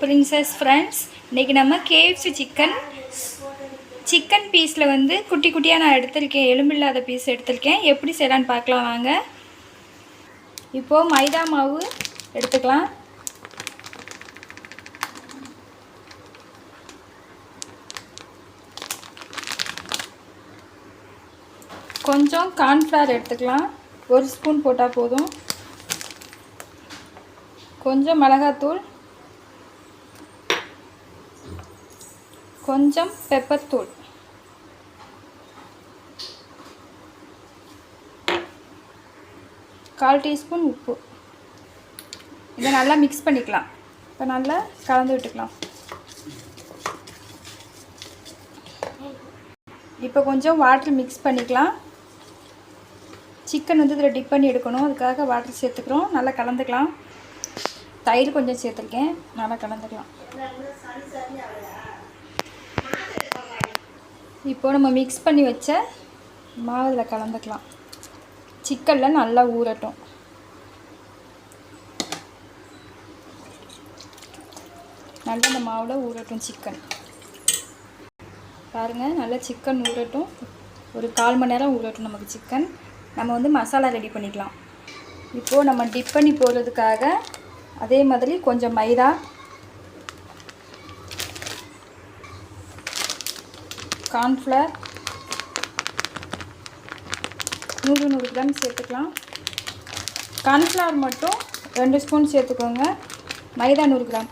Princess friends. இன்றைக்கி நம்ம KFC chicken பீஸில் வந்து குட்டி குட்டியாக நான் எடுத்திருக்கேன், எலும்பில்லாத பீஸ் எடுத்திருக்கேன். எப்படி செய்யலான்னு பார்க்கலாம் வாங்க. இப்போது மைதா மாவு எடுத்துக்கலாம். கொஞ்சம் கார்ன்ஃப்ளவர் எடுத்துக்கலாம், 1 ஸ்பூன் போட்டால் போதும். கொஞ்சம் மிளகாத்தூள், கொஞ்சம் பெப்பர் தூள், கால் டீஸ்பூன் உப்பு. இதை நல்லா மிக்ஸ் பண்ணிக்கலாம். இப்போ நல்லா கலந்து விட்டுக்கலாம். இப்போ கொஞ்சம் வாட்டர் மிக்ஸ் பண்ணிக்கலாம். சிக்கன் வந்து இதில் டிப் பண்ணி எடுக்கணும், அதுக்காக வாட்டர் சேர்த்துக்கிறோம். நல்லா கலந்துக்கலாம். தயிர் கொஞ்சம் சேர்த்துருக்கேன், நல்லா கலந்துக்கலாம். இப்போ நம்ம மிக்ஸ் பண்ணி வச்ச மாவில் கலந்துக்கலாம். சிக்கனில் நல்லா ஊறட்டும். நல்லா இந்த மாவில் ஊறட்டும் சிக்கன். பாருங்கள், நல்லா சிக்கன் ஊறட்டும். ஒரு 1/4 மணி நேரம் ஊறட்டும் நமக்கு சிக்கன். நம்ம வந்து மசாலா ரெடி பண்ணிக்கலாம். இப்போது நம்ம டிப் பண்ணி போடுறதுக்காக அதே மாதிரி கொஞ்சம் மைதா, கார்ன்ஃப்ளவர் 100 கிராம் சேர்த்துக்கலாம். கார்ன்ஃப்ளவர் மட்டும் 2 ஸ்பூன் சேர்த்துக்கோங்க. மைதா 100 கிராம்.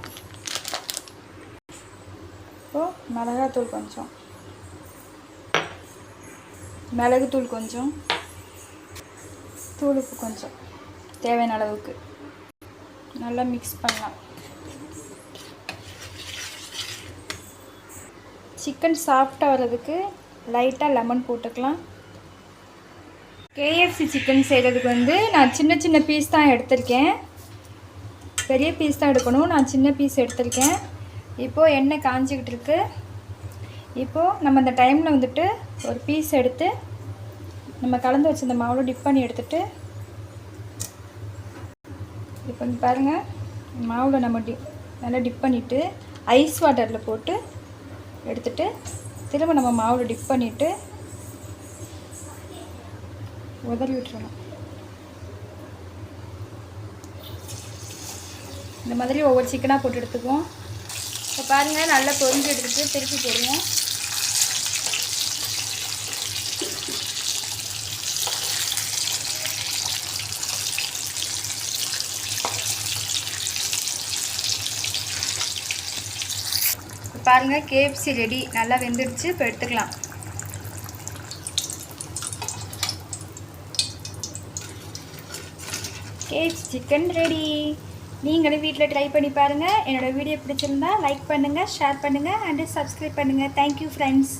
இப்போது மிளகாத்தூள் கொஞ்சம், மிளகுத்தூள் கொஞ்சம், தூளுப்பு கொஞ்சம், தேவையான அளவுக்கு நல்லா மிக்ஸ் பண்ணலாம். சிக்கன் சாஃப்டாக வர்றதுக்கு லைட்டாக லெமன் போட்டுக்கலாம். KFC சிக்கன் செய்கிறதுக்கு வந்து நான் சின்ன சின்ன பீஸ் தான் எடுத்திருக்கேன். பெரிய பீஸ் தான் எடுக்கணும், நான் சின்ன பீஸ் எடுத்திருக்கேன். இப்போது எண்ணெய் காஞ்சிக்கிட்டு இருக்கு. இப்போது நம்ம இந்த டைமில் வந்துட்டு ஒரு பீஸ் எடுத்து நம்ம கலந்து வச்சு இந்த மாவில் டிப் பண்ணி எடுத்துகிட்டு, இப்போ பாருங்கள், மாவில் நம்ம நல்லா டிப் பண்ணிவிட்டு ஐஸ் வாட்டரில் போட்டு எடுத்துகிட்டு திரும்ப நம்ம மாவில் டிப் பண்ணிவிட்டு உதறி விட்டுறணும். இந்த மாதிரி ஒவ்வொரு சிக்கனாக போட்டு எடுத்துக்குவோம். இப்போ பாருங்கள், நல்லா பொரிஞ்சு எடுத்துகிட்டு திருப்பி போடுவோம். பாருங்கள், KFC ரெடி, நல்லா வெந்துடுச்சு. இப்போ எடுத்துக்கலாம். KFC chicken ready. நீங்களும் வீட்டில் ட்ரை பண்ணி பாருங்கள். என்னோடய வீடியோ பிடிச்சிருந்தா லைக் பண்ணுங்கள், ஷேர் பண்ணுங்கள் அண்டு சப்ஸ்கிரைப் பண்ணுங்கள். Thank you friends.